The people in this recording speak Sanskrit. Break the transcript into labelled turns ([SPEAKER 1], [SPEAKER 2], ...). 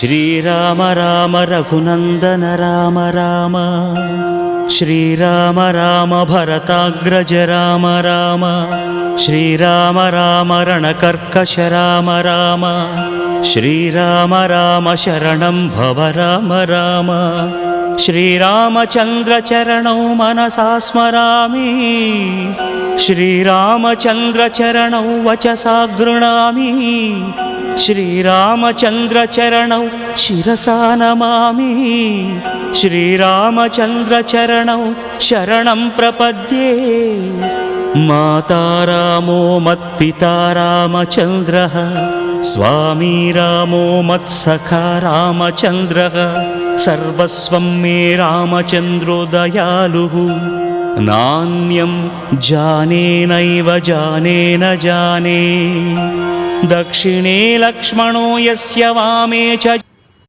[SPEAKER 1] श्रीराम राम रघुनंदन राम राम, श्रीराम राम भरताग्रज राम राम, श्रीराम राम रणकर्कश राम राम, श्रीराम राम शरणं भव राम राम, श्रीरामचंद्र चरणौ मनसा स्मरामि, श्रीरामचंद्र चरणौ वचसा गृह्णामि, श्रीरामचंद्र चरणौ शिरसा नमामि, श्रीरामचंद्र चरणौ शरणं प्रपद्ये। माता रामो मत्पिता रामचंद्रः, स्वामी रामो मत्सखा रामचंद्रः, सर्वस्वं मे रामचंद्रो दयालुः, नान्यं जाने नैव जाने न जाने, दक्षिणे लक्ष्मणो यस्य वामे च